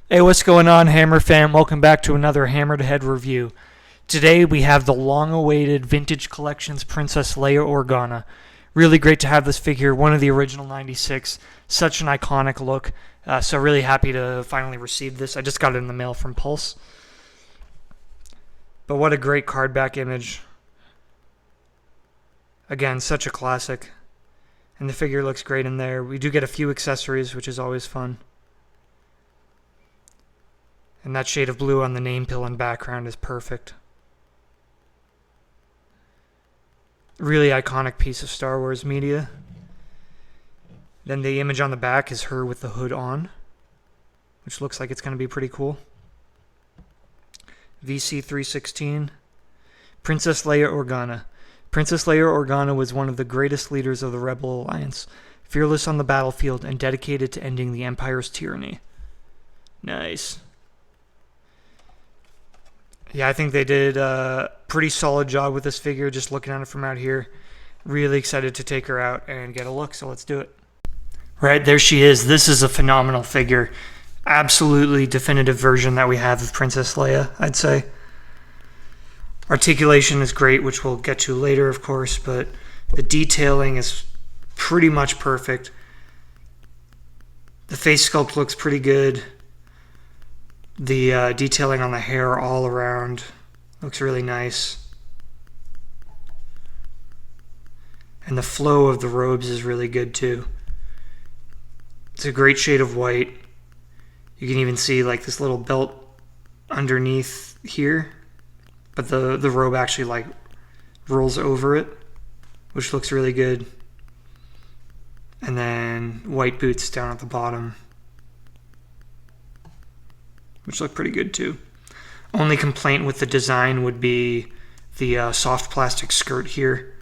Hey, what's going on, Hammer fam? Welcome back to another HammeredHead review. Today we have the long-awaited Vintage Collections Princess Leia Organa. Really great to have this figure, one of the original 96. Such an iconic look. So really happy to finally receive this. I just got it in the mail from Pulse. But what a great card back image. Again, such a classic. And the figure looks great in there. We do get a few accessories, which is always fun. And that shade of blue on the name pill and background is perfect. Really iconic piece of Star Wars media. Then the image on the back is her with the hood on, which looks like it's going to be pretty cool. VC316 Princess Leia Organa. Princess Leia Organa was one of the greatest leaders of the Rebel Alliance, fearless on the battlefield and dedicated to ending the Empire's tyranny. Nice. Yeah, I think they did a pretty solid job with this figure, just looking at it from out here. Really excited to take her out and get a look, so let's do it. Right, there she is. This is a phenomenal figure. Absolutely definitive version that we have of Princess Leia, I'd say. Articulation is great, which we'll get to later, of course, but the detailing is pretty much perfect. The face sculpt looks pretty good. The detailing on the hair all around looks really nice. And the flow of the robes is really good too. It's a great shade of white. You can even see like this little belt underneath here, but the robe actually like rolls over it, which looks really good. And then white boots down at the bottom, which look pretty good too. Only complaint with the design would be the soft plastic skirt here.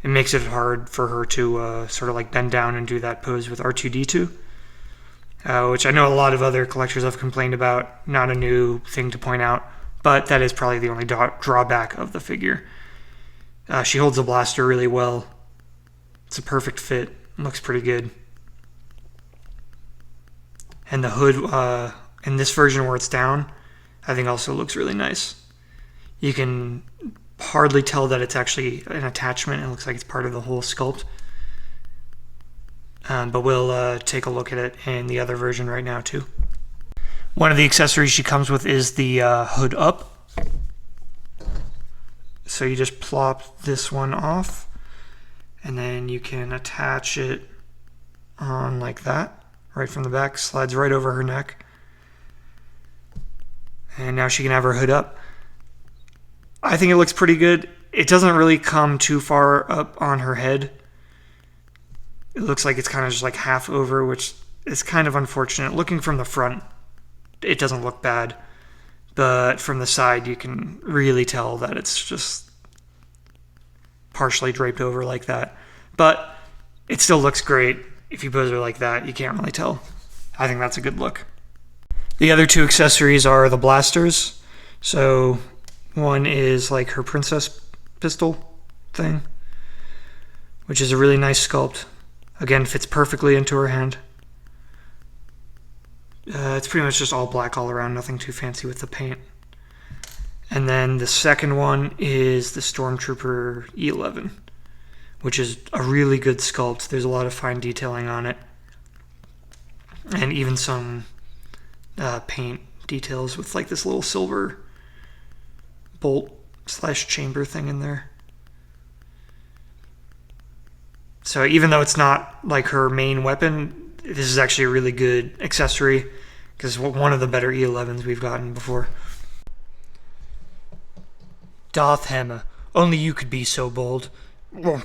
It makes it hard for her to sort of like bend down and do that pose with R2-D2, which I know a lot of other collectors have complained about. Not a new thing to point out, but that is probably the only drawback of the figure. She holds the blaster really well. It's a perfect fit. Looks pretty good. And the hood, in this version where it's down, I think also looks really nice. You can hardly tell that it's actually an attachment. It looks like it's part of the whole sculpt. But we'll take a look at it in the other version right now too. One of the accessories she comes with is the hood up. So you just plop this one off, and then you can attach it on like that, right from the back. Slides right over her neck. And now she can have her hood up. I think it looks pretty good. It doesn't really come too far up on her head. It looks like it's kind of just like half over, which is kind of unfortunate. Looking from the front, it doesn't look bad. But from the side, you can really tell that it's just partially draped over like that. But it still looks great. If you pose her like that, you can't really tell. I think that's a good look. The other two accessories are the blasters. So one is like her princess pistol thing, which is a really nice sculpt. Again, fits perfectly into her hand. It's pretty much just all black all around, nothing too fancy with the paint. And then the second one is the Stormtrooper E11, which is a really good sculpt. There's a lot of fine detailing on it. And even some paint details with like this little silver bolt / chamber thing in there. So even though it's not like her main weapon, this is actually a really good accessory because it's one of the better E11s we've gotten before. Darth Hammer, only you could be so bold. I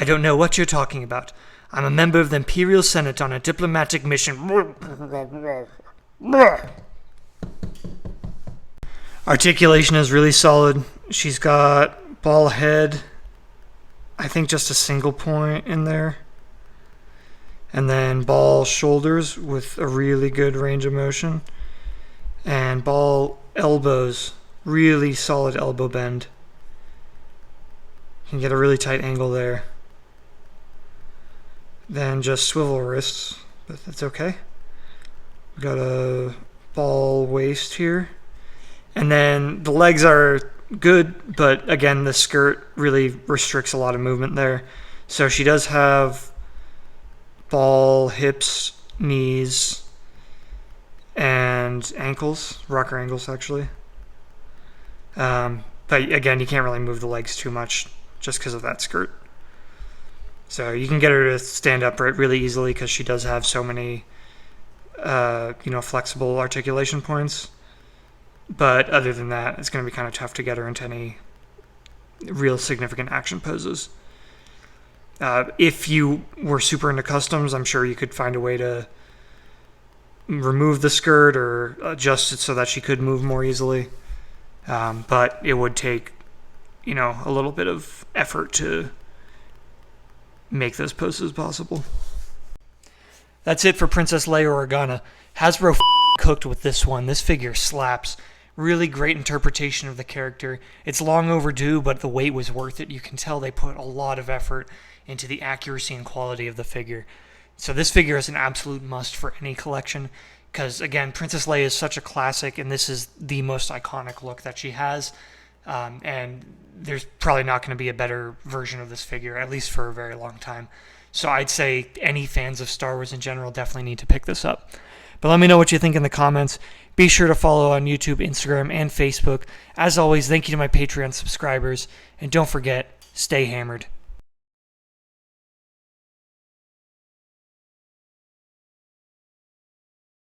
don't know what you're talking about. I'm a member of the Imperial Senate on a diplomatic mission. Articulation is really solid. She's got ball head, I think just a single point in there. And then ball shoulders with a really good range of motion. And ball elbows, really solid elbow bend. You can get a really tight angle there. Then just swivel wrists, but that's okay. Got a ball waist here. And then the legs are good, but again, the skirt really restricts a lot of movement there. So she does have ball hips, knees, and ankles, rocker ankles actually. But again, you can't really move the legs too much just because of that skirt. So you can get her to stand upright really easily because she does have so many, flexible articulation points. But other than that, it's going to be kind of tough to get her into any real significant action poses. If you were super into customs, I'm sure you could find a way to remove the skirt or adjust it so that she could move more easily. But it would take, a little bit of effort to make those poses possible. That's it for Princess Leia Organa. Hasbro cooked with this one. This figure slaps. Really great interpretation of the character. It's long overdue, but the wait was worth it. You can tell they put a lot of effort into the accuracy and quality of the figure. So this figure is an absolute must for any collection because, again, Princess Leia is such a classic, and this is the most iconic look that she has. And there's probably not going to be a better version of this figure, at least for a very long time. So I'd say any fans of Star Wars in general definitely need to pick this up. But let me know what you think in the comments. Be sure to follow on YouTube, Instagram, and Facebook. As always, thank you to my Patreon subscribers. And don't forget, stay hammered.